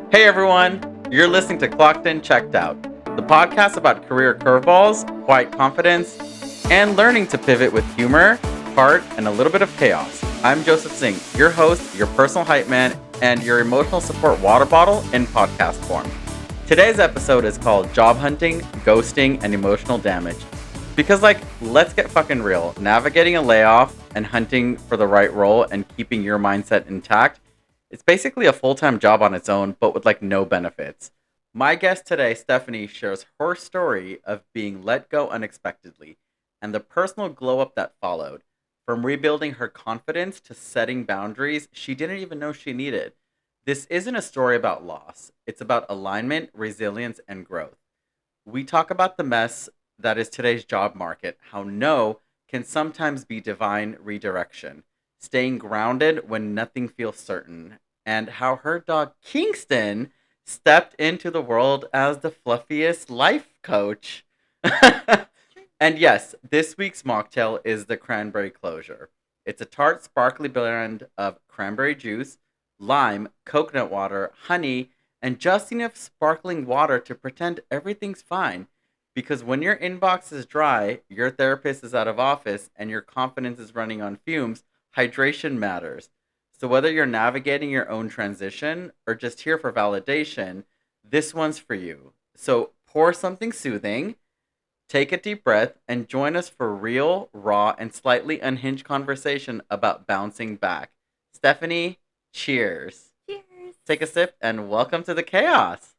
Hey everyone, you're listening to Clocked In Checked Out, the podcast about career curveballs, quiet confidence, and learning to pivot with humor, heart, and a little bit of chaos. I'm Joseph Singh, your host, your personal hype man, and your emotional support water bottle in podcast form. Today's episode is called Job Hunting, Ghosting, and Emotional Damage. Because, let's get fucking real. Navigating a layoff and hunting for the right role and keeping your mindset intact, it's basically a full-time job on its own, but with no benefits. My guest today, Stephanie, shares her story of being let go unexpectedly and the personal glow up that followed. From rebuilding her confidence to setting boundaries she didn't even know she needed. This isn't a story about loss. It's about alignment, resilience, and growth. We talk about the mess that is today's job market, how no can sometimes be divine redirection, staying grounded when nothing feels certain, and how her dog Kingston stepped into the world as the fluffiest life coach. And yes, this week's mocktail is the Cranberry Closure. It's a tart, sparkly blend of cranberry juice, lime, coconut water, honey, and just enough sparkling water to pretend everything's fine. Because when your inbox is dry, your therapist is out of office, and your confidence is running on fumes, hydration matters. So whether you're navigating your own transition or just here for validation, this one's for you. So pour something soothing, take a deep breath, and join us for real, raw, and slightly unhinged conversation about bouncing back. Stephanie, cheers. Cheers. Take a sip and welcome to the chaos.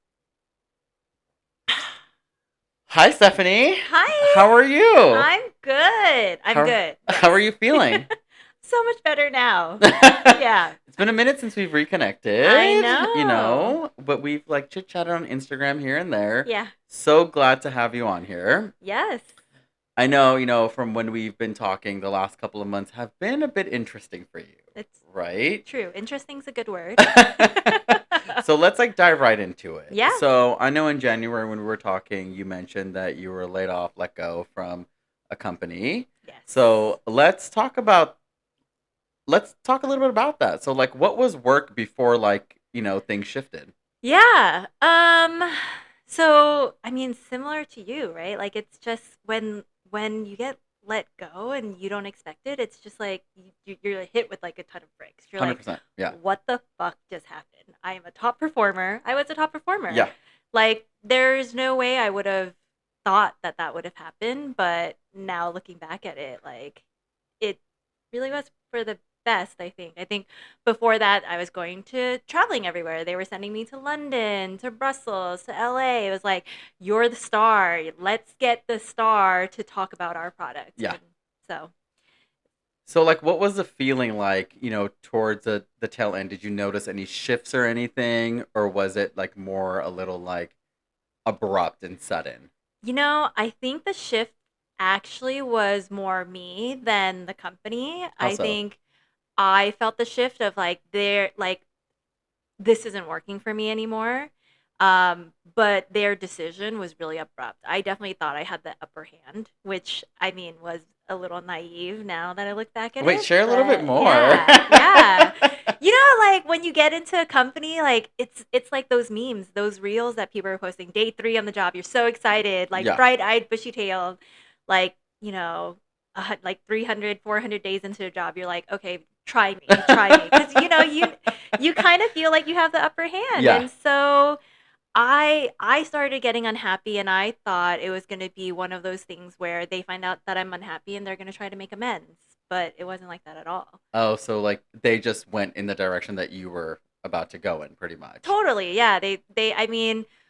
Hi, Stephanie. Hi. How are you? I'm good. I'm good. How are you feeling? So much better now. Yeah. It's been a minute since we've reconnected. I know. But we've chit-chatted on Instagram here and there. Yeah. So glad to have you on here. Yes. I know, from when we've been talking, the last couple of months have been a bit interesting for you. It's right? True. Interesting's a good word. So let's dive right into it. Yeah. So I know in January when we were talking, you mentioned that you were laid off, let go from a company. Yes. So let's talk a little bit about that. So what was work before things shifted? Yeah. So similar to you, right? It's just when you get let go and you don't expect it, it's just you're hit with a ton of bricks. You're 100%. Yeah. What the fuck just happened? I am a top performer. I was a top performer. Yeah. There's no way I would have thought that would have happened, but now looking back at it, it really was for the best, I think. I think before that, I was going to traveling everywhere. They were sending me to London, to Brussels, to LA. It was you're the star. Let's get the star to talk about our product. Yeah. And so what was the feeling towards the tail end? Did you notice any shifts or anything? Or was it more a little abrupt and sudden? I think the shift actually was more me than the company. How I so? think I felt the shift of this isn't working for me anymore. But their decision was really abrupt. I definitely thought I had the upper hand, which was a little naive now that I look back at it. Wait, share a little bit more. Yeah. When you get into a company, it's like those memes, those reels that people are posting. Day 3 on the job, you're so excited, Yeah. bright-eyed, bushy-tailed, 300, 400 days into a job, you're okay, try me. Because, you kind of feel like you have the upper hand. Yeah. And so I started getting unhappy, and I thought it was going to be one of those things where they find out that I'm unhappy and they're going to try to make amends. But it wasn't like that at all. Oh, so they just went in the direction that you were about to go in, pretty much. Totally, yeah.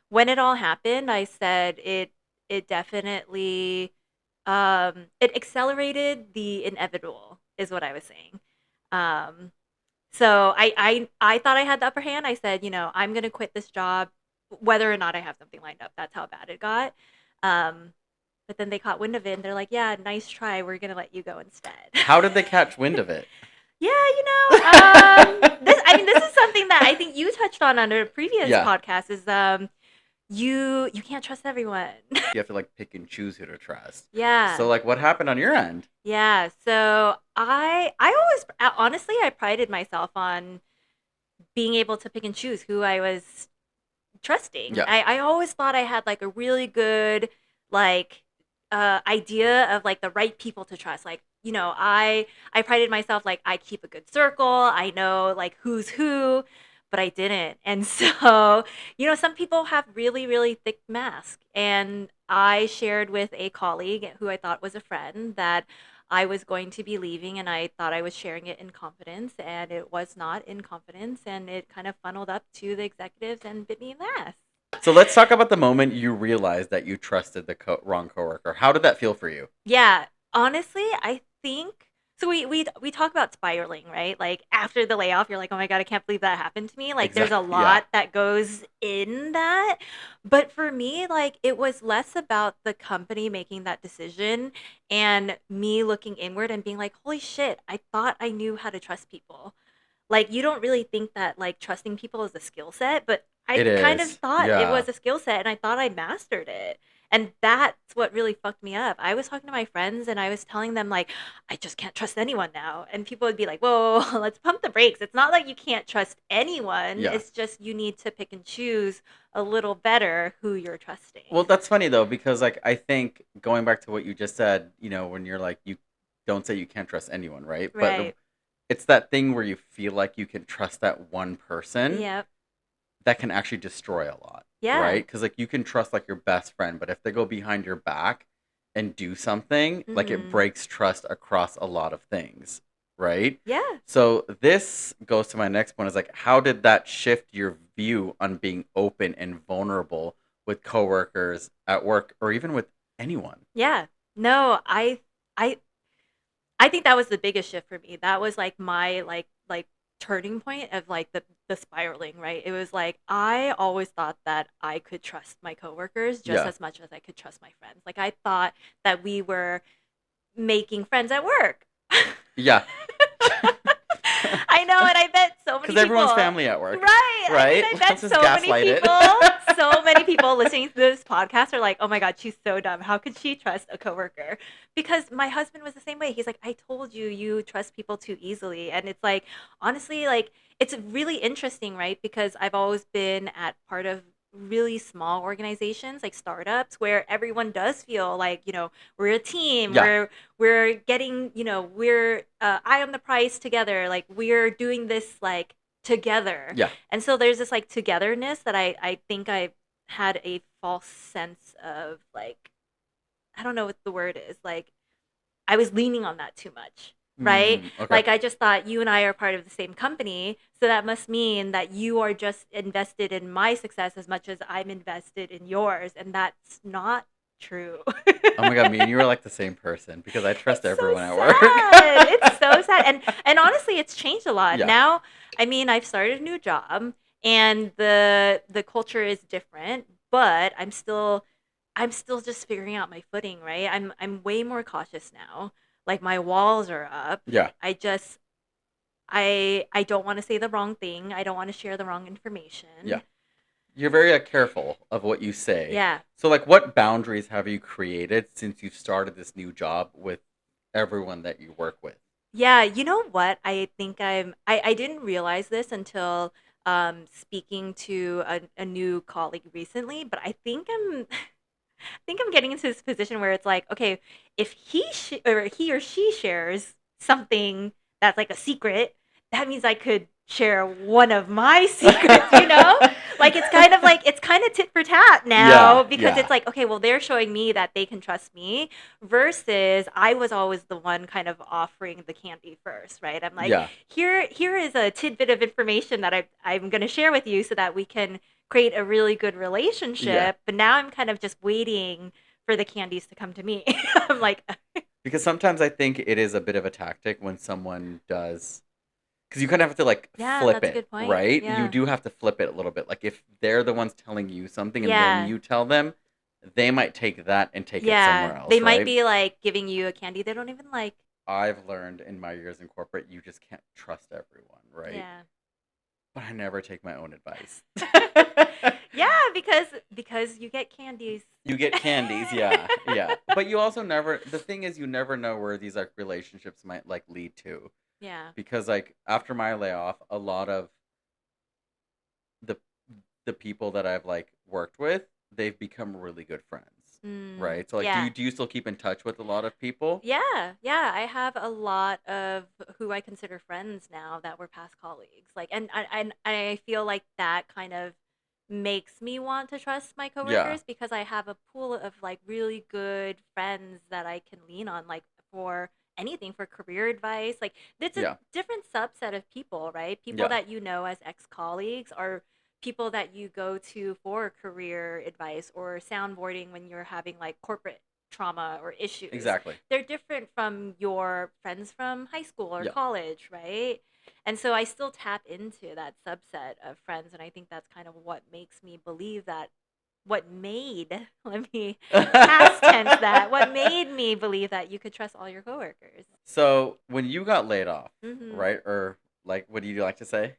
When it all happened, I said it definitely it accelerated the inevitable, is what I was saying. So I thought I had the upper hand. I said, I'm gonna quit this job, whether or not I have something lined up. That's how bad it got. But then they caught wind of it, and they're like, yeah, nice try. We're gonna let you go instead. How did they catch wind of it? Yeah, this is something that I think you touched on under a previous podcast. Is you can't trust everyone. You have to pick and choose who to trust. Yeah. So what happened on your end? Yeah. So I always honestly I prided myself on being able to pick and choose who I was trusting. Yeah. I always thought I had like a really good like idea of like the right people to trust. Like, you know, I prided myself like I keep a good circle. I know like who's who, but I didn't. And so, you know, some people have really, really thick masks. And I shared with a colleague who I thought was a friend that I was going to be leaving, and I thought I was sharing it in confidence, and it was not in confidence, and it kind of funneled up to the executives and bit me in the ass. So let's talk about the moment you realized that you trusted the wrong coworker. How did that feel for you? Yeah, honestly, I think so. We talk about spiraling, right? Like after the layoff, you're like, oh my god, I can't believe that happened to me. Like there's a Exactly. Yeah. lot that goes in that, but for me, like it was less about the company making that decision and me looking inward and being like, holy shit, I thought I knew how to trust people. Like, you don't really think that, like, trusting people is a skill set, but I It kind of is. thought it Yeah. was a skill set, and I thought I mastered it. And that's what really fucked me up. I was talking to my friends and I was telling them, like, I just can't trust anyone now. And people would be like, whoa, whoa, let's pump the brakes. It's not like you can't trust anyone. Yeah. It's just you need to pick and choose a little better who you're Well, trusting. that's funny though, because like I think going back to what you just said, when you're like you don't say you can't trust anyone, right? But Right. it's that thing where you feel like you can trust that one person Yep. that can actually destroy a lot, Yeah. right? Because like you can trust like your best friend, but if they go behind your back and do something, like it Hmm. breaks trust across a lot of things, right? Yeah. So this goes to my next point is like, how did that shift your view on being open and vulnerable with coworkers at work or even with anyone? Yeah. No, I I think that was the biggest shift for me. That was like my like turning point of like the spiraling, right? It was like I always thought that I could trust my coworkers just Yeah. as much as I could trust my friends. Like I thought that we were making friends at work. Yeah. I know, and I bet so many Because people. everyone's family at work, Right. I mean, right? I Let's bet just gaslight it. so many people listening to this podcast are like, "Oh my god, she's so dumb. How could she trust a coworker?" Because my husband was the same way. He's like, "I told you you trust people too easily." And it's like, honestly, like it's really interesting, right? Because I've always been at part of really small organizations like startups where everyone does feel like, you know, we're a team, Yeah. we're getting, you know, we're eye on the prize together, like we're doing this like together. Yeah. And so there's this like togetherness that I think I had a false sense of like, I don't know what the word is, like I was leaning on that too much, right? Okay. Like I just thought you and I are part of the same company, so that must mean that you are just invested in my success as much as I'm invested in yours, and that's not true. Oh my god, me and you are like the same person because I trust It's so everyone at sad. It's so sad. work. And honestly, it's changed a lot. Yeah. Now, I mean, I've started a new job and the culture is different, but I'm still just figuring out my footing, right? I'm way more cautious now. Like my walls are up. Yeah. I just I don't want to say the wrong thing. I don't want to share the wrong Yeah. information. You're very careful of what you say. Yeah. So like what boundaries have you created since you started this new job with everyone that you work with? Yeah, you know what? I think I didn't realize this until speaking to a new colleague recently, but I think I think I'm getting into this position where it's like, okay, if or he or she shares something that's like a secret, that means I could share one of my secrets, you know? Like it's kind of tit for tat now Yeah, because yeah. it's like, okay, well they're showing me that they can trust me versus I was always the one kind of offering the candy first, right? I'm like, Yeah. here is a tidbit of information that I'm going to share with you so that we can create a really good Yeah. relationship. But now I'm kind of just waiting for the candies to come to me. I'm like, Because sometimes I think it is a bit of a tactic when someone does because you kind of have to like yeah, flip that's a it, good point. right? You Yeah. do have to flip it a little bit. Like if they're the ones telling you something and then Yeah. you tell them, they might take that and take it Yeah. somewhere They else, might right? be like giving you a candy they don't even like. I've learned in my years in corporate, you just can't trust everyone, right? Yeah. But I never take my own advice. Yeah, because you get candies. You get candies, yeah, yeah. But you also never, the thing is, you never know where these like relationships might like lead to. Yeah. Because like after my layoff, a lot of the the people that I've like worked with, they've become really good friends. Right? So like Yeah. do you still keep in touch with a lot of people? Yeah, yeah. I have a lot of who I consider friends now that were past colleagues. Like, and I feel like that kind of makes me want to trust my Yeah. coworkers because I have a pool of like really good friends that I can lean on, like for anything, for career advice. Like, it's a Yeah. different subset of people, right? People Yeah. that you know as ex-colleagues are people that you go to for career advice or soundboarding when you're having like corporate trauma or issues. Exactly. They're different from your friends from high school or Yeah. college, right? And so I still tap into that subset of friends. And I think that's kind of what makes me believe that what made, let me past tense that, what made me believe that you could trust all your coworkers. So when you got laid off, Hmm. right? Or like, what do you like to say?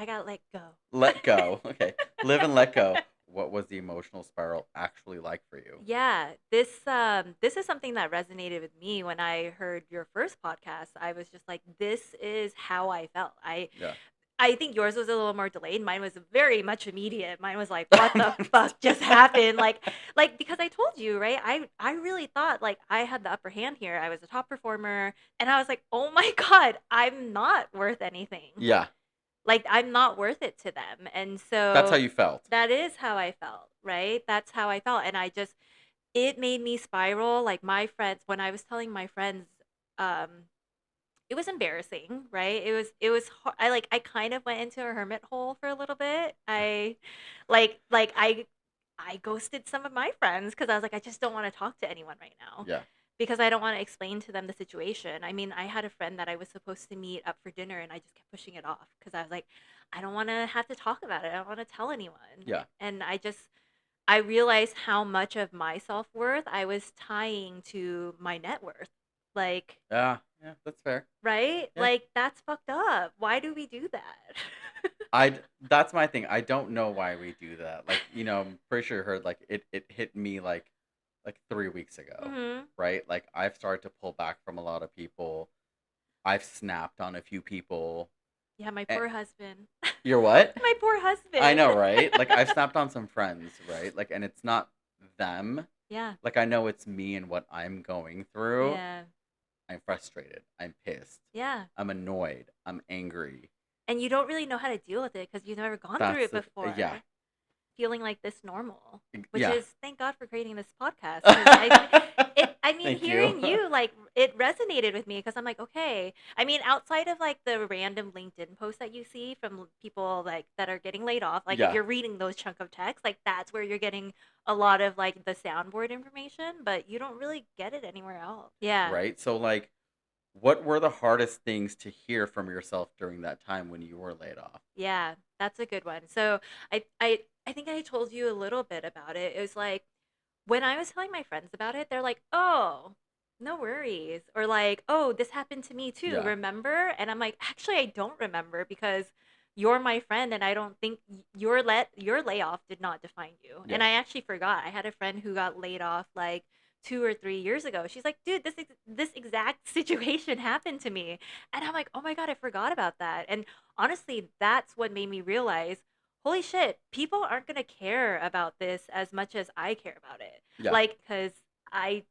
I got let go. Let go. Okay. Live and let go. What was the emotional spiral actually like for you? Yeah, this is something that resonated with me when I heard your first podcast. I was just like, this is how I felt. Yeah. I think yours was a little more delayed. Mine was very much immediate. Mine was like, what the fuck just happened? Like because I told you, right? I really thought like I had the upper hand here. I was a top performer and I was like, "Oh my god, I'm not worth anything." Yeah. Like I'm not worth it to them. And That's how so you felt. that is how I felt, right? That's how I felt and I just it made me spiral. Like my friends when I was telling my friends um it was embarrassing, right? I kind of went into a hermit hole for a little bit. I ghosted some of my friends because I was like, I just don't want to talk to anyone right now Yeah. because I don't want to explain to them the situation. I mean, I had a friend that I was supposed to meet up for dinner and I just kept pushing it off because I was like, I don't want to have to talk about it. I don't want to tell anyone. Yeah. And I realized how much of my self-worth I was tying to my net worth. Like, Yeah. Yeah. That's fair. right? Yeah. Like that's fucked up. Why do we do that? That's my thing. I don't know why we do that. Like, I'm pretty sure you heard like it hit me like 3 weeks ago. Mhm. Right? Like I've started to pull back from a lot of people. I've snapped on a few people. Yeah, my And poor husband. you're what? My poor I husband. know, right? Like I've snapped on some friends, right? Like and it's not them. Yeah. Like I know it's me and what I'm going through. Yeah. I'm frustrated. I'm pissed. Yeah. I'm annoyed. I'm angry. And you don't really know how to deal with it because you've never gone through That's it before. yeah. Feeling like this normal, which Yeah. is thank God for creating this podcast. 'Cause I mean, Thank hearing you. you like it resonated with me because I'm like, okay. I mean, outside of like the random LinkedIn posts that you see from people like that are getting laid off, like if Yeah. you're reading those chunk of text, like that's where you're getting a lot of like the soundboard information, but you don't really get it anywhere else. Yeah. Right? So like what were the hardest things to hear from yourself during that time when you were laid off? Yeah, that's a good one. So I think I told you a little bit about it. It was like when I was telling my friends about it, they're like, "Oh, no worries," or like, "Oh, this happened to me too. Yeah. Remember?" And I'm like, "Actually, I don't remember because you're my friend, and I don't think your layoff did not define you." And Yeah. I actually forgot. I had a friend who got laid off like 2 or 3 years ago. She's like, "Dude, this exact situation happened to me," and I'm like, "Oh my god, I forgot about that." And honestly, that's what made me realize holy shit, people aren't going to care about this as much as I care about it. Yeah. Like, because I,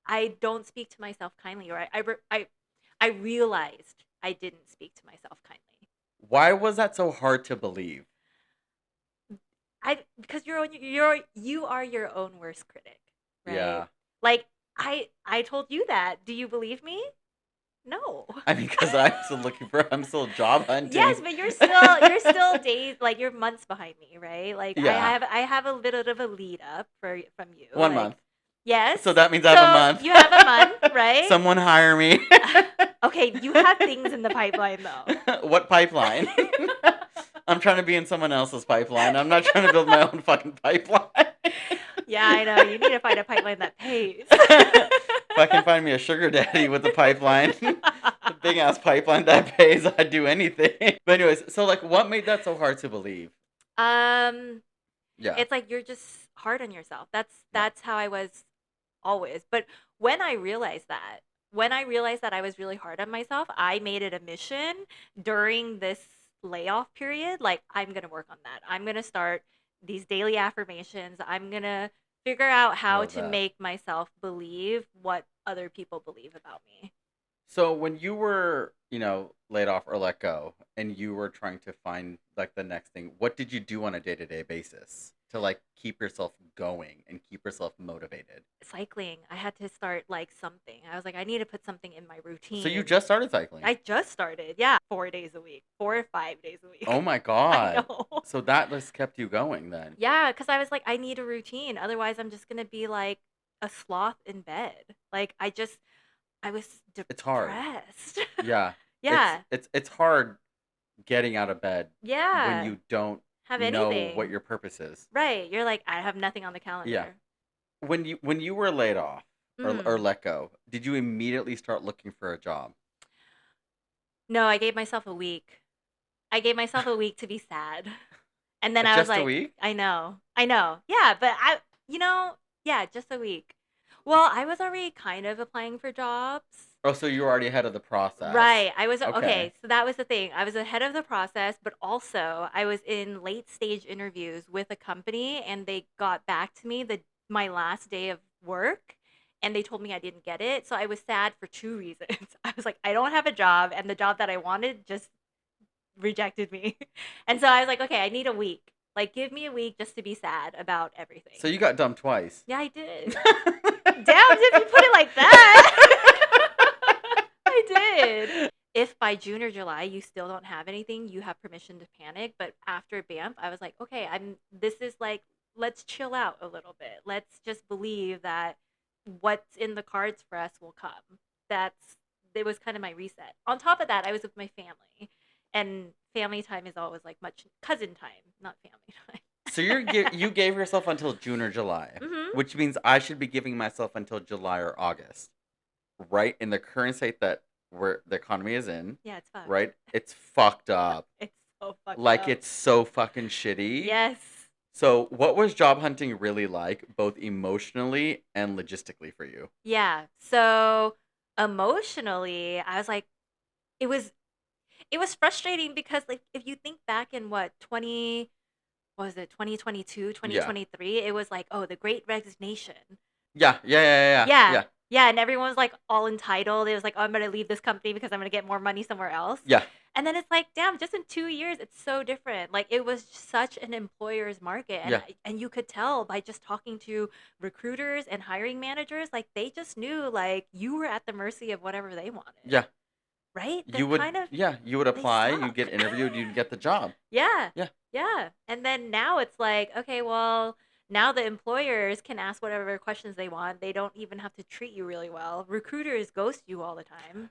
I don't speak to myself kindly, or I realized I didn't speak to myself kindly. Why was that so hard to believe? Because you are your own worst critic, right? Yeah. Like I told you that. Do you believe me? No. I mean, because I'm still job hunting. Yes, but you're still days like you're months behind me, right? Like Yeah. I have a bit of a lead up from you. 1 month. Yes. So that means I have a month. You have a month, right? Someone hire me. Okay, you have things in the pipeline though. What pipeline? I'm trying to be in someone else's pipeline. I'm not trying to build my own fucking pipeline. Yeah, I know. You need to find a pipeline that pays. If I can find me a sugar daddy with a pipeline, a big ass pipeline that pays, I'd do anything. But anyways, so like, what made that so hard to believe? Yeah. It's like you're just hard on yourself. That's how I was always. But when I realized that I was really hard on myself, I made it a mission during this layoff period. Like, I'm going to work on that. I'm going to start these daily affirmations. I'm going to figure out I how love to that. make myself believe what other people believe about me. So when you were, laid off or let go and you were trying to find like the next thing, what did you do on a day-to-day basis to like keep yourself going and keep yourself motivated? Cycling, I had to start like something. I was like, I need to put something in my So you routine. just started cycling. I just started. Yeah. 4 days a week, 4 or 5 days a week. Oh my I God. know. So that just kept you going then. Yeah. Cause I was like, I need a routine. Otherwise, I'm just going to be like a sloth in bed. Like, I was It's hard. depressed. Yeah. It's Yeah. it's it's hard getting out of bed when Yeah. you don't Have know what anything. your purpose is. Right. You're like, I have nothing on the Yeah. calendar. When you were laid off or Mm. let go, did you immediately start looking for a job? No, I gave myself a week. I gave myself a week to be sad. And then I was Just a like, week? I know. I know. Yeah, but you know, yeah, just a week. Well, I was already kind of applying for jobs. Oh, so you were already ahead of the process. Right. I was Okay. okay. So that was the thing. I was ahead of the process, but also I was in late stage interviews with a company and they got back to me my last day of work and they told me I didn't get it. So I was sad for two reasons. I was like, I don't have a job and the job that I wanted just rejected me. And so I was like, okay, I need a week. Like, give me a week just to be sad about everything. So you got dumped twice. Yeah, I did. Damn, if you put it like that. I did. If by June or July you still don't have anything, you have permission to panic. But after Banff, I was like, okay, this is like, let's chill out a little bit. Let's just believe that what's in the cards for us will come. It was kind of my reset. On top of that, I was with my family. And family time is always like much cousin time, not family time. So you gave yourself until June or July, Mm-hmm. which means I should be giving myself until July or August, right? In the current state that where the economy is in, Yeah, it's fucked. right? It's fucked up. It's so fucked Like up. it's so fucking shitty. Yes. So, what was job hunting really like, both emotionally and logistically for you? Yeah. So emotionally, I was like, it was it was frustrating because like if you think back in what was it 2022, Yeah. 2023, it was like, oh, the great resignation. Yeah, yeah, yeah, yeah, Yeah. yeah, Yeah, and everyone was like all entitled. It was like, oh, I'm gonna leave this company because I'm gonna get more money somewhere else. yeah. And then it's like, damn, just in 2 years, it's so different. Like it was such an employer's market, and Yeah. and you could tell by just talking to recruiters and hiring managers, like they just knew like you were at the mercy of whatever they wanted. Yeah. Right? They're You would kind of you would they apply, you suck. get interviewed, you'd get the job. Yeah. Yeah. Yeah. And then now it's like, okay, well, now the employers can ask whatever questions they want. They don't even have to treat you really well. Recruiters ghost you all the time.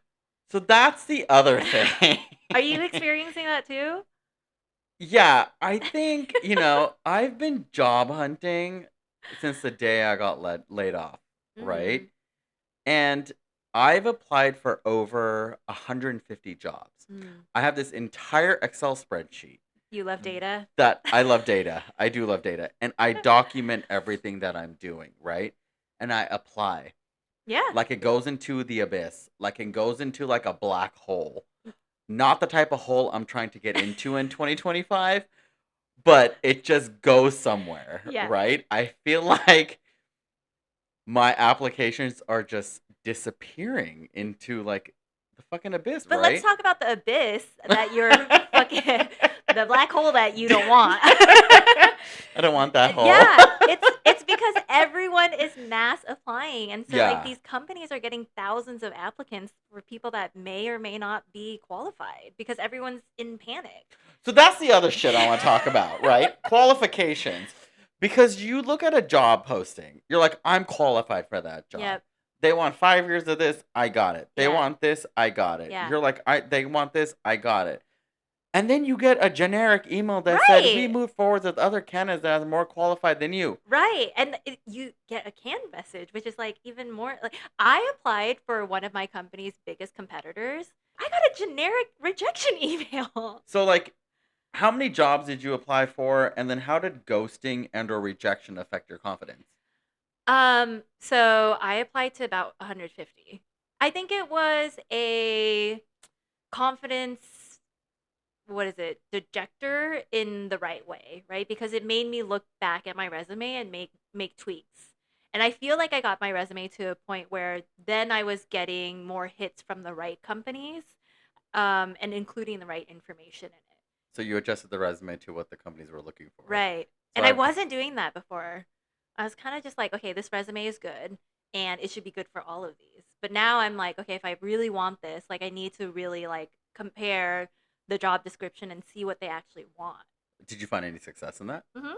So that's the other thing. Are you experiencing that too? Yeah, I think, I've been job hunting since the day I got laid off, right? Mm. And I've applied for over 150 jobs. Mm. I have this entire Excel spreadsheet You love data? that I love data. I do love data. And I document everything that I'm doing, right? And I apply. Yeah. Like it goes into the abyss. Like it goes into like a black hole. Not the type of hole I'm trying to get into in 2025, but it just goes somewhere, Yeah. right? I feel like my applications are just disappearing into like the fucking abyss, But right? let's talk about the abyss that you're fucking the black hole that you don't want. I don't want that hole. Yeah, it's because everyone is mass applying, and so like Yeah. these companies are getting thousands of applicants for people that may or may not be qualified because everyone's in panic. So that's the other shit I want to talk about, right? Qualifications. Because you look at a job posting, you're like, I'm qualified for that job. Yep. They want 5 years of this, I got it. They Yeah. want this, I got it. Yeah. You're like, they want this, I got it. And then you get a generic email that said, we Right. move forward with other candidates that are more qualified than you. Right. And you get a canned message, which is like even more like I applied for one of my company's biggest competitors. I got a generic rejection email. So, like, how many jobs did you apply for? And then how did ghosting and or rejection affect your confidence? So I applied to about 150. I think it was a confidence what is it, dejector in the right way, right? Because it made me look back at my resume and make tweaks. And I feel like I got my resume to a point where then I was getting more hits from the right companies, and including the right information in it. So you adjusted the resume to what the companies were looking for. Right. So And I wasn't doing that before. I was kind of just like, okay, this resume is good and it should be good for all of these. But now I'm like, okay, if I really want this, like I need to really like compare the job description and see what they actually want. Did you find any success in that? Mm-hmm.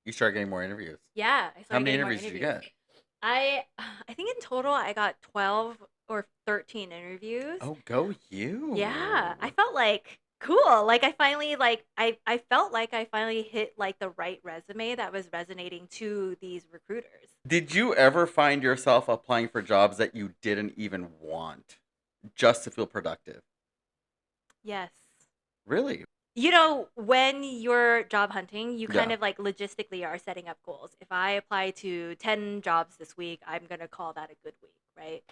You started getting more interviews. Yeah, I How started many getting more interviews did you get? I think in total I got 12 or 13 interviews. Oh, go you. Yeah, I felt like cool. Like I finally like I felt like I finally hit like the right resume that was resonating to these recruiters. Did you ever find yourself applying for jobs that you didn't even want just to feel productive? Yes. Really? You know, when you're job hunting, you kind Yeah. of like logistically are setting up goals. If I apply to 10 jobs this week, I'm going to call that a good week, right?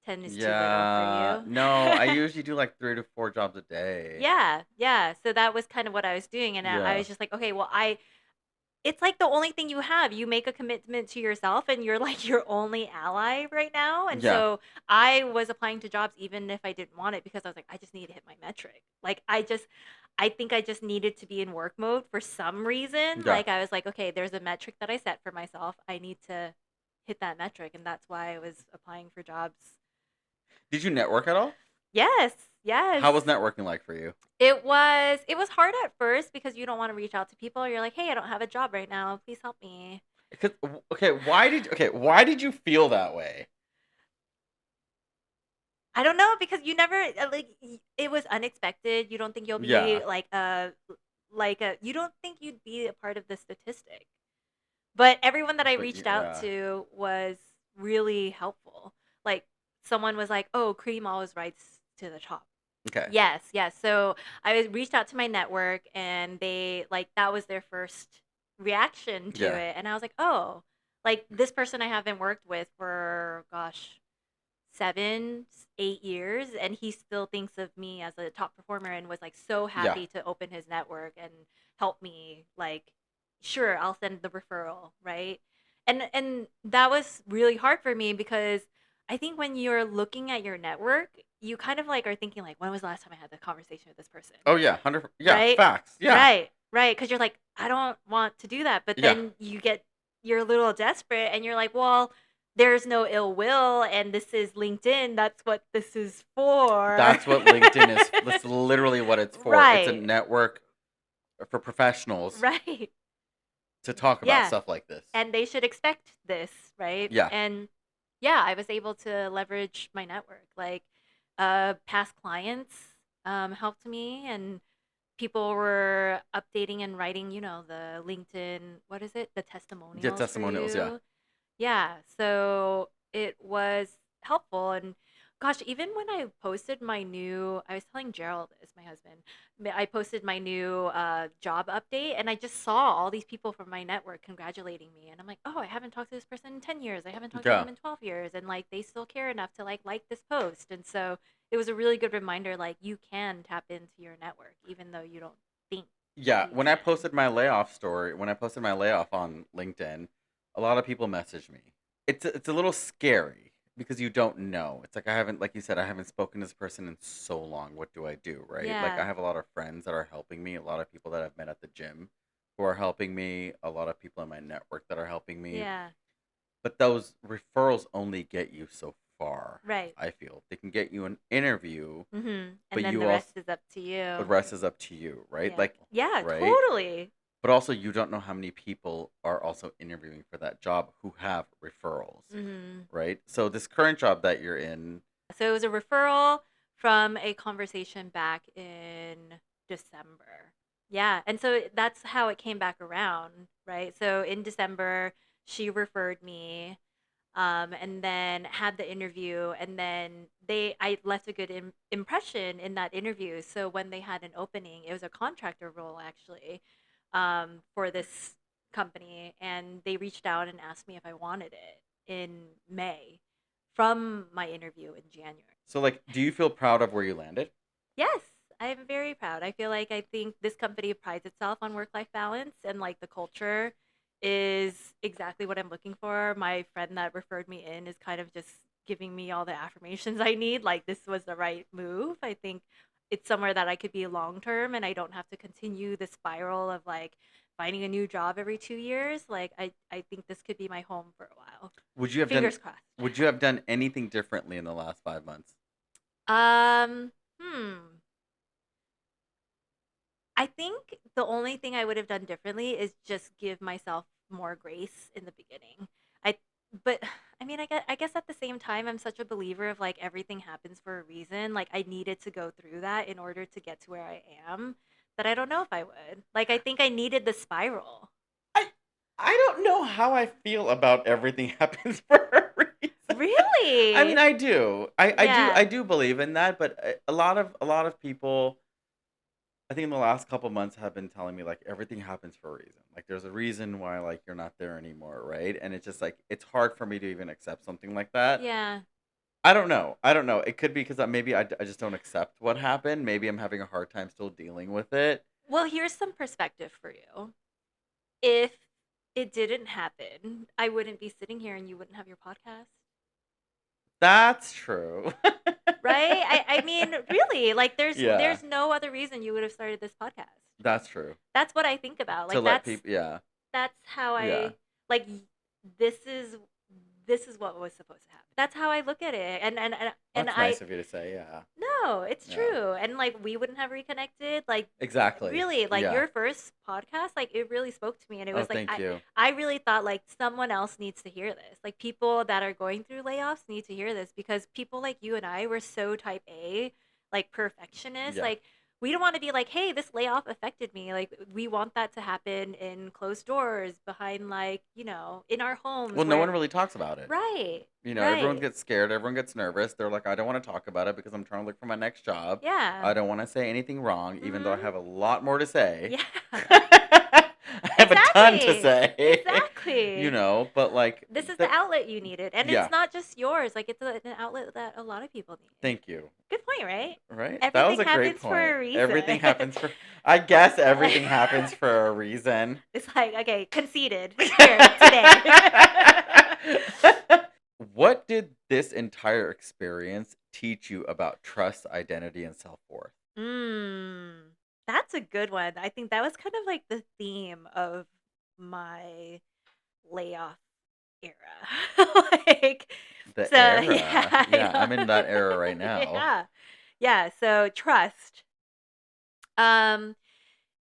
10 is too little for Yeah. you. No, I usually do like 3 to 4 jobs a day. Yeah, yeah. So that was kind of what I was doing. And I Yeah. was just like, okay, well, it's like the only thing you have. You make a commitment to yourself and you're like your only ally right now. And Yeah. so I was applying to jobs even if I didn't want it because I was like, I just need to hit my metric. Like I think I just needed to be in work mode for some reason. Yeah. Like I was like, okay, there's a metric that I set for myself. I need to hit that metric. And that's why I was applying for jobs. Did you network at all? Yes. Yes. How was networking like for you? It was hard at first because you don't want to reach out to people. You're like, "Hey, I don't have a job right now. Please help me." Why did you feel that way? I don't know because you never it was unexpected. You don't think you'll be Yeah. you don't think you'd be a part of the statistic. But everyone that I But reached out yeah. to was really helpful. Like someone was like, "Oh, cream always rises to the top." Okay. Yes, yes. So reached out to my network and they like that was their first reaction to Yeah. it. And I was like, oh, like this person I haven't worked with for gosh, 7, 8 years, and he still thinks of me as a top performer and was like so Yeah. happy to open his network and help me. Like, sure, I'll send the referral, right? And that was really hard for me because I think when you're looking at your network, you kind of like are thinking like, when was the last time I had the conversation with this person? Oh yeah, 100. Yeah, Right? facts. Yeah. Right, right. Because you're like, I don't want to do that. But Yeah. then you're a little desperate and you're like, well, there's no ill will and this is LinkedIn. That's what this is for. That's what LinkedIn is. That's literally what it's for. It's a Right. network for professionals Right. to talk about Yeah. stuff like this. And they should expect this, right? Yeah. And yeah, I was able to leverage my network. Like past clients helped me and people were updating and writing, the LinkedIn, what is it? The testimonials. Yeah, testimonials, for yeah. you. Yeah. So it was helpful. And gosh, even when I posted I was telling Gerald, is my husband, I posted my new job update and I just saw all these people from my network congratulating me. And I'm like, oh, I haven't talked to this person in 10 years. I haven't talked to Yeah. them in 12 years. And like, they still care enough to like this post. And so it was a really good reminder, like you can tap into your network, even though you don't think. Yeah, you when I can. posted my layoff on LinkedIn, a lot of people messaged me. It's a little scary because you don't know. It's like like you said, I haven't spoken to this person in so long. What do I do, right? Like I Yeah. have a lot of friends that are helping me, a lot of people that I've met at the gym who are helping me, a lot of people in my network that are helping me. Yeah. But those referrals only get you so far, Right. I feel. They can get you an interview, And but then you the also rest is up to the you. rest is up to you, right? Yeah. Like, Yeah, right? totally. But also, you don't know how many people are also interviewing for that job who have referrals, right? So this current job that you're in, So it was a referral from a conversation back in December. Yeah. And so that's how it came back around, right? So in December, she referred me, and then had the interview, and then I left a good impression in that interview. So when they had an opening, it was a contractor role actually, for this company, and they reached out and asked me if I wanted it in May from my interview in January. so like, do you feel proud of where you landed? Yes, I'm very proud. I think this company prides itself on work-life balance, and like the culture is exactly what I'm looking for. My friend that referred me in is kind of just giving me all the affirmations I need. Like this was the right move. I think it's somewhere that I could be long term and I don't have to continue the spiral of like finding a new job every 2 years. Like I think this could be my home for a while. Would you have done Fingers crossed. would you have done anything differently in the last 5 months? Um, hmm. I think the only thing I would have done differently is just give myself more grace in the beginning. I but I mean, I guess at the same time I'm such a believer of like everything happens for a reason. Like I needed to go through that in order to get to where I am, that I don't know if I would. Like I think I needed the spiral. I I don't know how I feel about everything happens for a reason. I mean, Really? I do. I Yeah. do believe in that, but a lot of people I think in the last couple months have been telling me like everything happens for a reason. Like there's a reason why like you're not there anymore, right? And it's just like it's hard for me to even accept something like that. Yeah. I don't know. I don't know. It could be because I just don't accept what happened. Maybe I'm having a hard time still dealing with it. Well, here's some perspective for you. If it didn't happen, I wouldn't be sitting here and you wouldn't have your podcast. That's true. Right? I mean, really, like Yeah, there's no other reason you would have started this podcast. that's true. That's what I think about. To Like let people, yeah, that's how yeah. like this is this is what was supposed to happen. That's how I look at it. And That's I nice of you to say. Yeah, no, it's yeah. true. And like we wouldn't have reconnected. Like Exactly. really, like Yeah. your first podcast, like it really spoke to me and it Oh, was like thank you. I really thought like someone else needs to hear this. Like people that are going through layoffs need to hear this because people like you and I were so type A, like perfectionists. Yeah. Like we don't want to be like, "Hey, this layoff affected me." Like we want that to happen in closed doors, behind like, in our homes Well, no where one really talks about it. right. Everyone Right. gets scared. Everyone gets nervous. They're like, I don't want to talk about it because I'm trying to look for my next job. Yeah. I don't want to say anything wrong, even though I Mhm. have a lot more to say. Yeah. I have a ton to Exactly. say. Exactly. But like, This is the the, outlet you needed, and it's yeah, not just yours. Like it's an outlet that a lot of people need. thank you. Good point, right? Right? That was Everything a great happens for point. a reason. Everything happens for, I guess everything happens for a reason. It's like, okay, conceded here today. What did this entire experience teach you about trust, identity, and self worth? Mm, that's a good one. I think that was kind of like the theme of my layoff era. Like, The so yeah, era. I Yeah, I'm in that era right know. now. Yeah. Yeah, so trust. Um,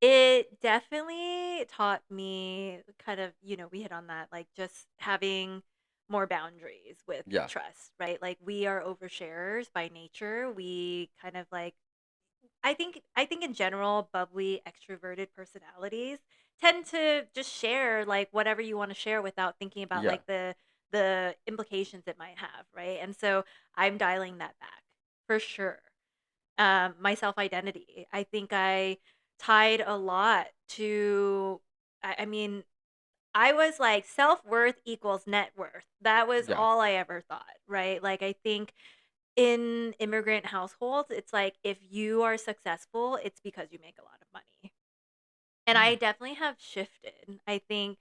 it definitely taught me kind of, we hit on that, like just having more boundaries with Yeah. trust, right? Like we are oversharers by nature. We kind of like I think in general, bubbly, extroverted personalities tend to just share like whatever you want to share without thinking about Yeah. like the implications it might have, right? And so I'm dialing that back for sure. My self identity. I think I tied a lot to. I mean, I was like self worth equals net worth. That was Yeah. all I ever thought, right? Like I think in immigrant households, it's like if you are successful, it's because you make a lot of money. And Yeah. I definitely have shifted. I think,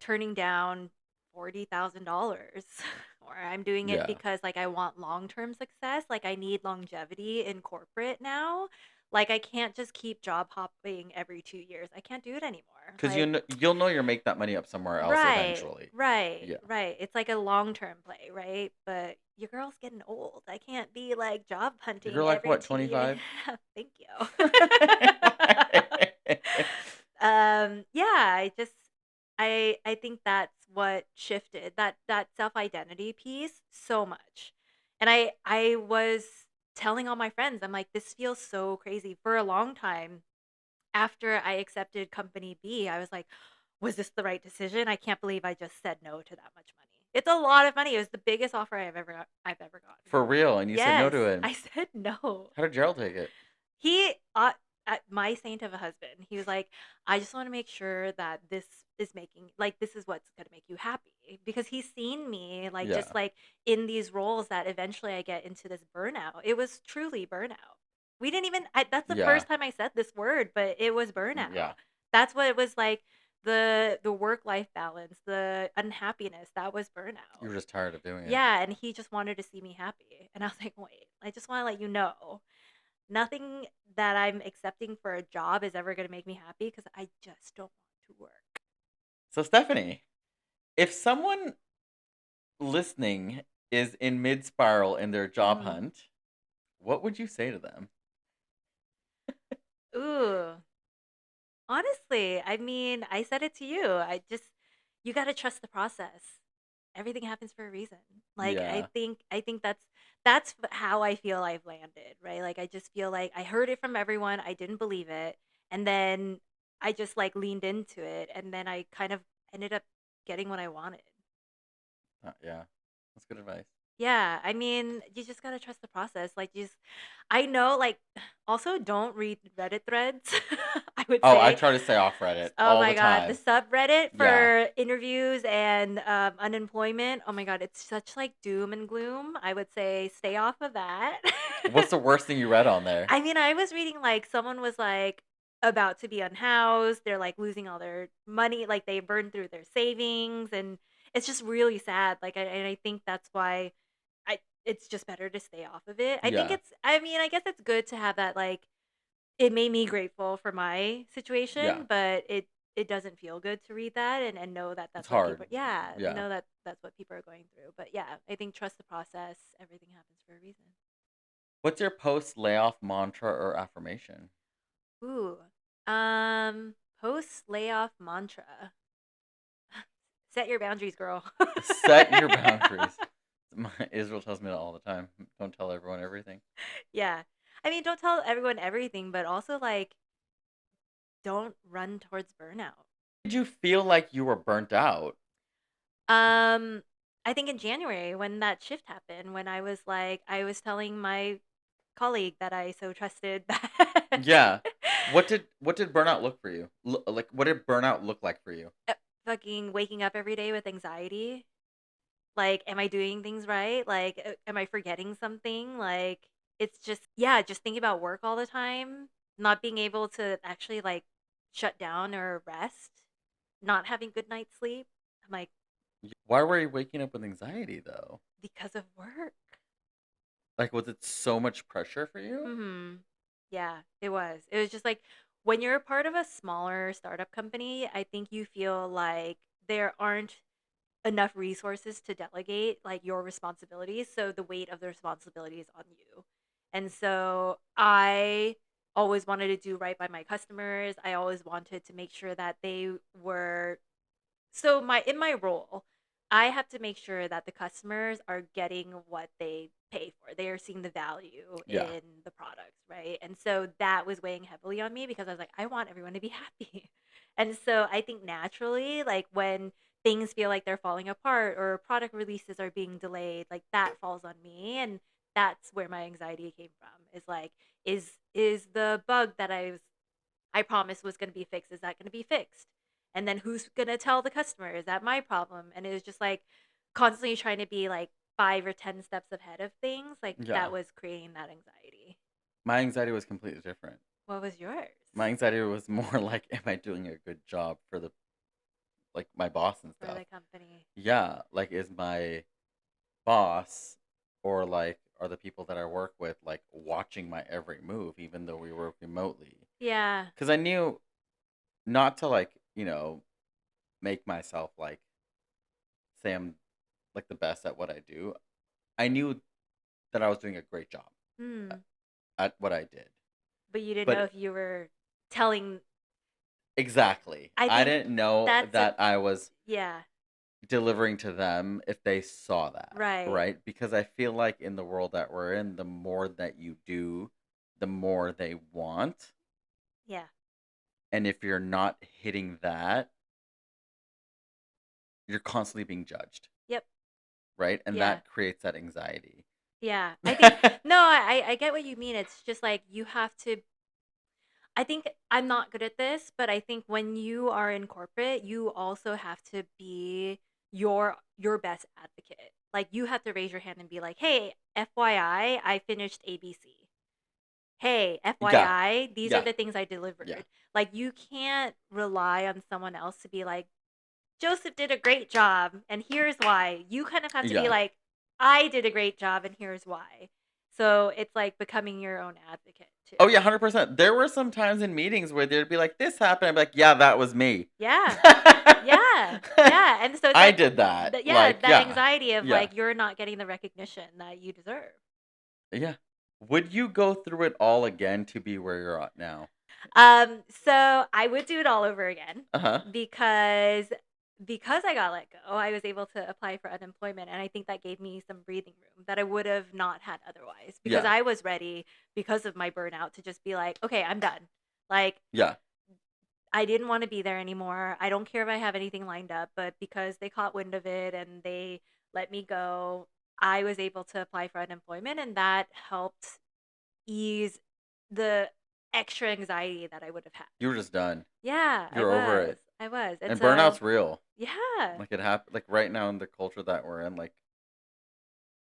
turning down $40,000 or I'm doing it Yeah. because like I want long-term success, like I need longevity in corporate now. Like I can't just keep job hopping every 2 years. I can't do it anymore. Because Like you'll know you'll make that money up somewhere else right, eventually. right, Yeah. right. It's like a long-term play, right? But your girl's getting old. I can't be like job You're hunting like every what, 2 years. 25? Thank you. Yeah, I think that's what shifted that self-identity piece so much. And I was telling all my friends, I'm like, this feels so crazy. For a long time, after I accepted company B, I was like, was this the right decision? I can't believe I just said no to that much money. It's a lot of money. It was the biggest offer I've ever gotten. For real. And you said no Yes, to it. I said no. How did Gerald take it? He my saint of a husband. He was like, I just want to make sure that this is what's going to make you happy because he's seen me like Yeah. just like in these roles that eventually I get into this burnout. It was truly burnout. We didn't even that's the Yeah. first time I said this word, but it was burnout. Yeah. That's what it was like, the work-life balance, the unhappiness, that was You burnout. were just tired of doing it. Yeah, and he just wanted to see me happy. And I was like, "Wait, I just want to let you know, nothing that I'm accepting for a job is ever going to make me happy because I just don't want to work." So, Stephanie, if someone listening is in mid spiral in their job Mhm. hunt, what would you say to them? Ooh. Honestly, I mean, I said it to you. You got to trust the process. Everything happens for a reason. Like Yeah. I think that's how I feel I've landed, right? Like I just feel like I heard it from everyone, I didn't believe it, and then I just like leaned into it, and then I kind of ended up getting what I wanted. Yeah. That's good advice. Yeah, I mean, you just gotta trust the process. Like, I know, like, also don't read Reddit threads. I would Oh, I say, try to stay off Reddit oh all my the God, the time. subreddit Yeah. for interviews and unemployment. Oh my God, it's such like doom and gloom. I would say stay off of that. What's the worst thing you read on there? I mean, I was reading like someone was like about to be unhoused. They're like losing all their money, like they burned through their savings, and it's just really sad. Like, and I think that's why it's just better to stay off of it. I think Yeah. I mean, I guess it's good to have that, like, it made me grateful for my Yeah. situation, but it doesn't feel good to read that and know that It's that's what hard. people, yeah, Yeah. know that that's what people are going through. But yeah, I think trust the process. Everything happens for a reason. What's your post layoff mantra or affirmation? Ooh. Post layoff mantra. Set your boundaries, girl. Set your boundaries. Israel tells me that all the time. Don't tell everyone everything. Yeah. I mean, don't tell everyone everything, but also like don't run towards burnout. Did you feel like you were burnt out? Um, I think in January when that shift happened, when I was telling my colleague that I so trusted that Yeah. What did burnout look for you? Like what did burnout look like for you? fucking waking up every day with anxiety. Like, am I doing things right? Like, am I forgetting something? Like, it's just, yeah, just thinking about work all the time, not being able to actually like shut down or rest, not having good night's sleep. I'm like, Why were you waking up with anxiety though? because of work. Like was it so much pressure for you? Mhm. Yeah, it was. It was just like when you're a part of a smaller startup company, I think you feel like there aren't enough resources to delegate like your responsibilities, so the weight of the responsibility is on you. And so I always wanted to do right by my customers. I always wanted to make sure that they were, so my in my role, I have to make sure that the customers are getting what they pay for. They are seeing the value Yeah. in the products, right? And so that was weighing heavily on me because I was like, I want everyone to be happy. And so I think naturally, like when things feel like they're falling apart or product releases are being delayed, like that falls on me. And that's where my anxiety came from. Is like, is the bug that I promised was going to be fixed. Is that going to be fixed? And then who's going to tell the customer? Is that my problem? And it was just like constantly trying to be like 5 or 10 steps ahead of things. Like Yeah. that was creating that anxiety. My anxiety was completely different. What was yours? My anxiety was more like, am I doing a good job for the like my boss and For stuff? the company. Yeah, like is my boss or like are the people that I work with like watching my every move even though we work remotely? Yeah. Cuz I knew not to like, make myself like say I'm like the best at what I do. I knew that I was doing a great job Hmm. at what I did. But you didn't know But if you were telling. exactly. I I think didn't know that's a, that I was yeah. delivering to them if they saw that, Right. right? Because I feel like in the world that we're in, the more that you do, the more they want. Yeah. And if you're not hitting that, you're constantly being judged, Yep. right? And Yeah. that creates that anxiety. Yeah. I think, no, I get what you mean. It's just like you have to, I think I'm not good at this, but I think when you are in corporate, you also have to be your best advocate. Like you have to raise your hand and be like, "Hey, FYI, I finished ABC." hey, Yeah. FYI, these are Yeah. the things I delivered. Yeah. Like, you can't rely on someone else to be like, Joseph did a great job, and here's why. You kind of have to be Yeah. like, I did a great job, and here's why. So it's like becoming your own advocate too. Oh yeah, 100%. There were some times in meetings where they'd be like, "This happened." I'm like, "Yeah, that was me." Yeah. Yeah. Yeah. And so it's I like, did that. yeah, Like, that yeah. anxiety of Yeah. like, you're not getting the recognition that you deserve. Yeah. Would you go through it all again to be where you're at now? So I would do it all over again Uh-huh. because I got let go, I was able to apply for unemployment, and I think that gave me some breathing room that I would have not had otherwise, because Yeah. I was ready because of my burnout to just be like, okay, I'm done. Like, Yeah. I didn't want to be there anymore. I don't care if I have anything lined up, but because they caught wind of it and they let me go, I was able to apply for unemployment, and that helped ease the extra anxiety that I would have had. You were just done. Yeah, I You're over was. it. I was. And And so, burnout's real. yeah. Like it happened like right now in the culture that we're in, like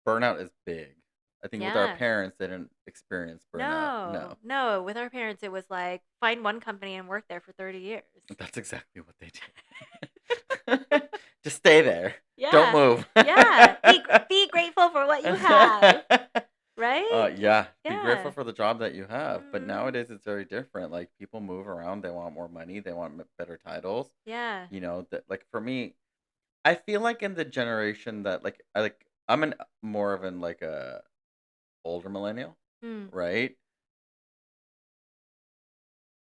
burnout is big. I think with our Yeah. parents they didn't experience burnout. No. No. With our parents, it was like, find one company and work there for 30 years. That's exactly what they do. Just stay there. Don't Yeah. move. Yeah. Be grateful for what you have. Right? Yeah. Be Yeah. grateful for the job that you have. But Mhm. nowadays it's very different. Like people move around. They want more money. They want better titles. Yeah. You know that like for me, I feel like in the generation that I'm an more of an like a older millennial, Mm. right?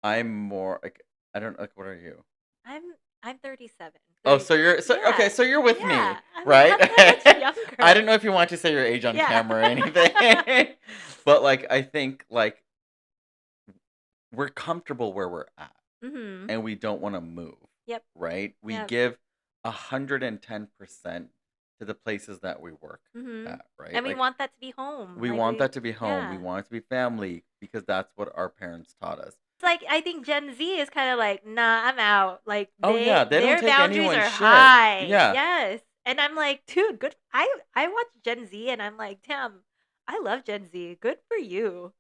I'm more like I don't like what are you? I'm 37. Oh, so you're Yeah. okay, so you're with me, Yeah. right? I'm that much younger. I didn't know if you want to say your age on Yeah. camera or anything. But like I think like we're comfortable where we're at Mhm. and we don't want to move, Yep. right? We Yep. give 110% to the places that we work Mhm. at, right? And we Like want that to be home. we Like want that to be home. We yeah. want it to be family because that's what our parents taught us. It's like, I think Gen Z is kind of like, nah, I'm out. Like Oh yeah, they don't their take boundaries anyone's are shit. high. Yeah. Yes. And I'm like, dude, good. I watch Gen Z and I'm like, damn, I love Gen Z. Good for you.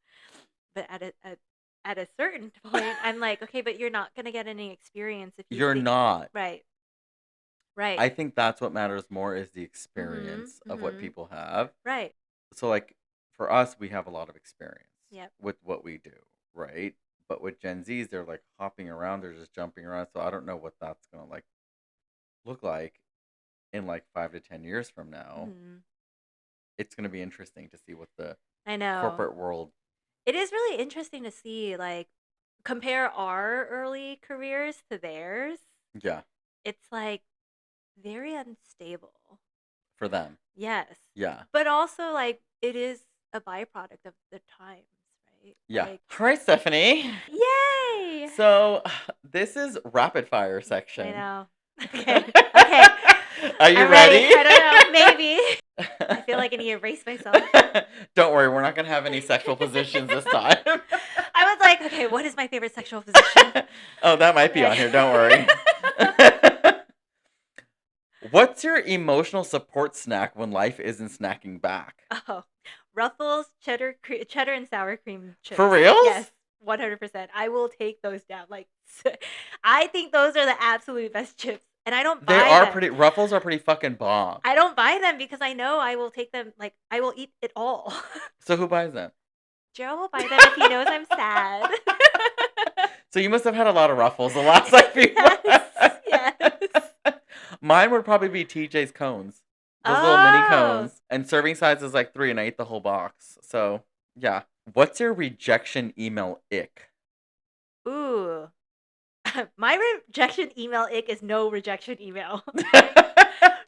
But at a certain point, I'm like, okay, but you're not gonna get any experience if you You're think not. right. Right. I think that's what matters more is the Mhm. experience of what Mhm. people have. Right. So like for us, we have a lot of experience Yep. with what we do, right? But with Gen Zs, they're like hopping around, they're just jumping around. So I don't know what that's gonna like look like in like 5 to 10 years from now. Mhm. It's gonna be interesting to see what the I know. corporate world. It is really interesting to see, like, compare our early careers to theirs. Yeah, It's like very unstable. for them. Yes. Yeah. But also, like, it is a byproduct of the times, right? Yeah. Like, All right, Stephanie. yay! So this is rapid fire I section. know. Okay. Okay. Are you I'm ready? I don't know. Maybe. I feel like I need to erase myself. Don't worry, we're not gonna have any sexual positions this time. I was like, okay, what is my favorite sexual position? Oh, that might be Okay. on here. Don't worry. What's your emotional support snack when life isn't snacking back? Oh, Ruffles, cheddar and sour cream chips. For reals? Yes, 100%. I will take those down. Like, I think those are the absolute best chips, and I don't buy They are them. pretty. Ruffles are pretty fucking bomb. I don't buy them because I know I will take them. Like, I will eat it all. So who buys them? Gerald will buy them if he knows I'm sad. So you must have had a lot of Ruffles the last like few Yes, yes. Mine would probably be TJ's cones. Those little mini Oh. cones. And serving size is like 3 and I ate the whole box. So, yeah. What's your rejection email ick? Ooh. My rejection email ick is no rejection email.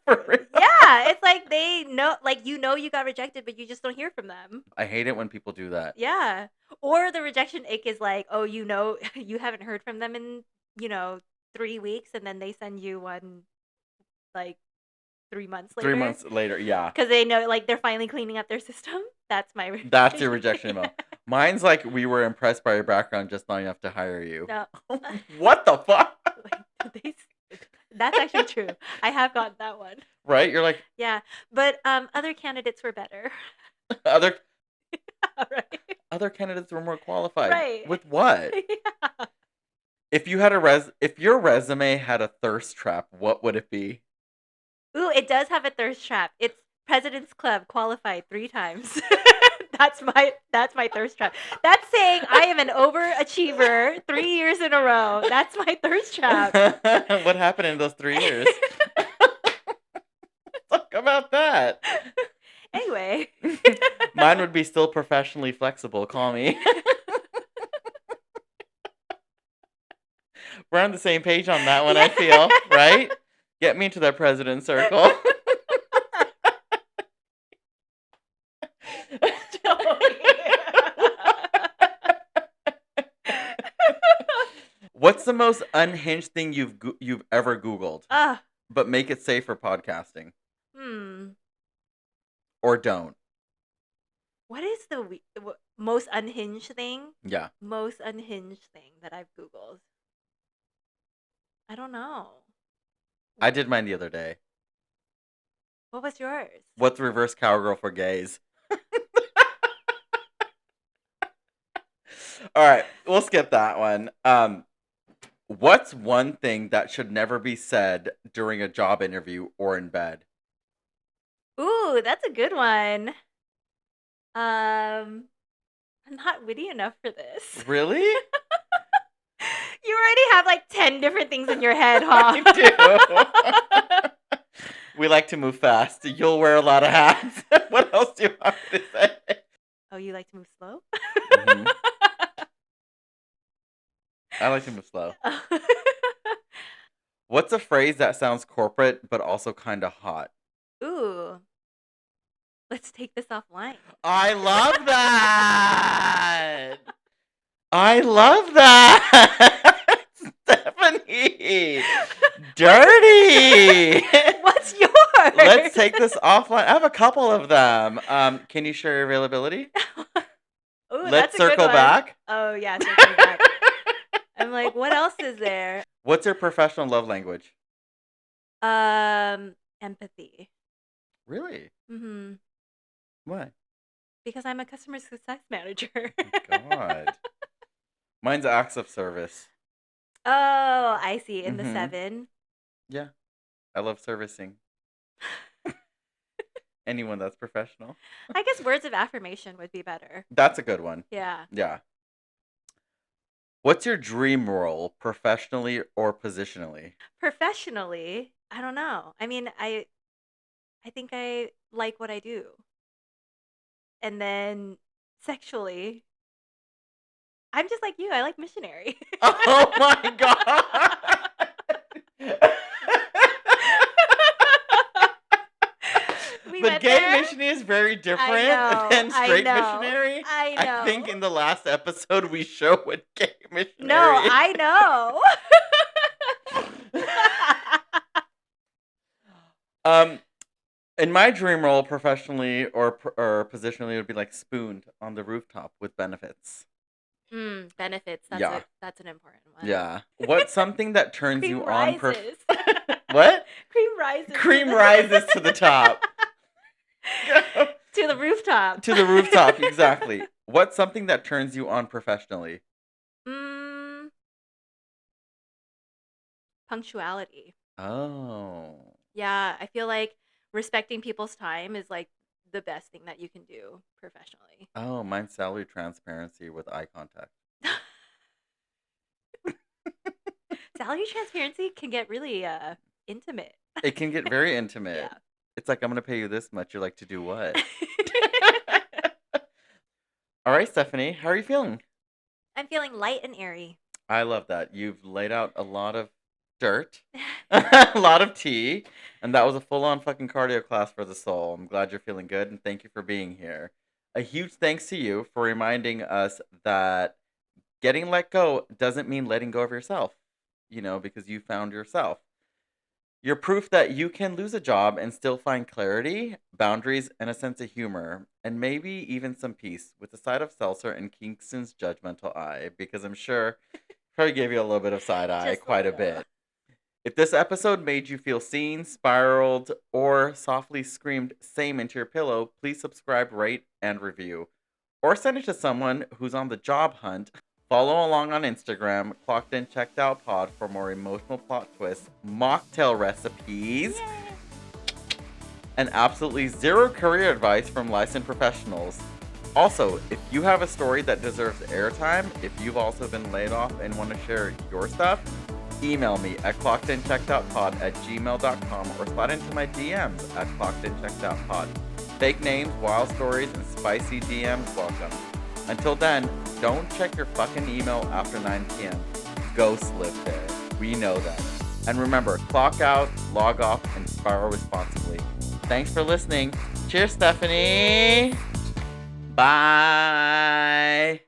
For real? Yeah, it's like they know, like, you know you got rejected, but you just don't hear from them. I hate it when people do that. Yeah. Or the rejection ick is like, oh, you know, you haven't heard from them in, 3 weeks, and then they send you one, like, 3 months later. 3 months later, yeah. Because they know, like, they're finally cleaning up their system. That's my rejection. That's your rejection email. Mine's like, we were impressed by your background just not enough to hire you. No. What the fuck? That's actually true. I have gotten that one. Right? You're like, Yeah. But other candidates were better. other Right. other candidates were more qualified. Right. With what? Yeah. If you had if your resume had a thirst trap, what would it be? Ooh, it does have a thirst trap. It's President's Club qualified 3 times. That's my thirst trap. That's saying I am an overachiever 3 years in a row. That's my thirst trap. What happened in those 3 years? Talk about that. Anyway. Mine would be still professionally flexible. Call me. We're on the same page on that one, I feel, right? Get me into that president circle. What's the most unhinged thing you've ever Googled? But make it safe for podcasting. Or don't. What is the most unhinged thing? Yeah. Most unhinged thing that I've Googled. I don't know. I did mine the other day. What was yours? What's reverse cowgirl for gays? All right, we'll skip that one. What's one thing that should never be said during a job interview or in bed? Ooh, that's a good one. I'm not witty enough for this. Really? You already have like 10 different things in your head, huh? I do. We like to move fast. You'll wear a lot of hats. What else do you want me to say? Oh, you like to move slow? Mm-hmm. I like to move slow. What's a phrase that sounds corporate but also kind of hot? Ooh. Let's take this offline. I love that. I love that. Stephanie. Dirty. What's yours? Let's take this offline. I have a couple of them. Can you share your availability? Ooh, Let's that's a good circle one. back. Oh, yeah, circle back. I'm like, what else is there? What's your professional love language? Empathy. Really? Mm-hmm. Why? Because I'm a customer success manager. Oh, God. Mine's acts of service. Oh, I see. In the 7. Yeah. I love servicing. Anyone that's professional. I guess words of affirmation would be better. That's a good one. Yeah. Yeah. What's your dream role, professionally or positionally? Professionally, I don't know. I mean, I think I like what I do. And then sexually, I'm just like you. I like missionary. Oh my God. But gay missionary is very different than straight missionary. I know. I think in the last episode we showed what gay missionary. No, I know. In my dream role, professionally or positionally, it would be like spooned on the rooftop with benefits. Benefits. That's an important one. Yeah. What's something that turns you on? What? Cream rises to the top. To the rooftop. To the rooftop, exactly. What's something that turns you on professionally? Punctuality. Oh. Yeah, I feel like respecting people's time is like the best thing that you can do professionally. Oh, mine's salary transparency with eye contact. Salary transparency can get really intimate. It can get very intimate. Yeah. It's like, I'm going to pay you this much. You're like, to do what? All right, Stephanie, how are you feeling? I'm feeling light and airy. I love that. You've laid out a lot of dirt, a lot of tea, and that was a full-on fucking cardio class for the soul. I'm glad you're feeling good, and thank you for being here. A huge thanks to you for reminding us that getting let go doesn't mean letting go of yourself, because you found yourself. You're proof that you can lose a job and still find clarity, boundaries, and a sense of humor, and maybe even some peace with a side of seltzer and Kingston's judgmental eye, because I'm sure probably gave you a little bit of side eye, quite a bit. If this episode made you feel seen, spiraled, or softly screamed same into your pillow, please subscribe, rate, and review. or send it to someone who's on the job hunt. Follow along on Instagram, Clocked In Checked Out Pod, for more emotional plot twists, mocktail recipes, and absolutely zero career advice from licensed professionals. Also, if you have a story that deserves airtime, if you've also been laid off and want to share your stuff, email me at clockedincheckedoutpod@gmail.com or slide into my DMs at clockedincheckedoutpod. Fake names, wild stories, and spicy DMs welcome. Until then, don't check your fucking email after 9 p.m. Ghosts live there. We know that. And remember, clock out, log off, and spiral responsibly. Thanks for listening. Cheers, Stephanie. Bye.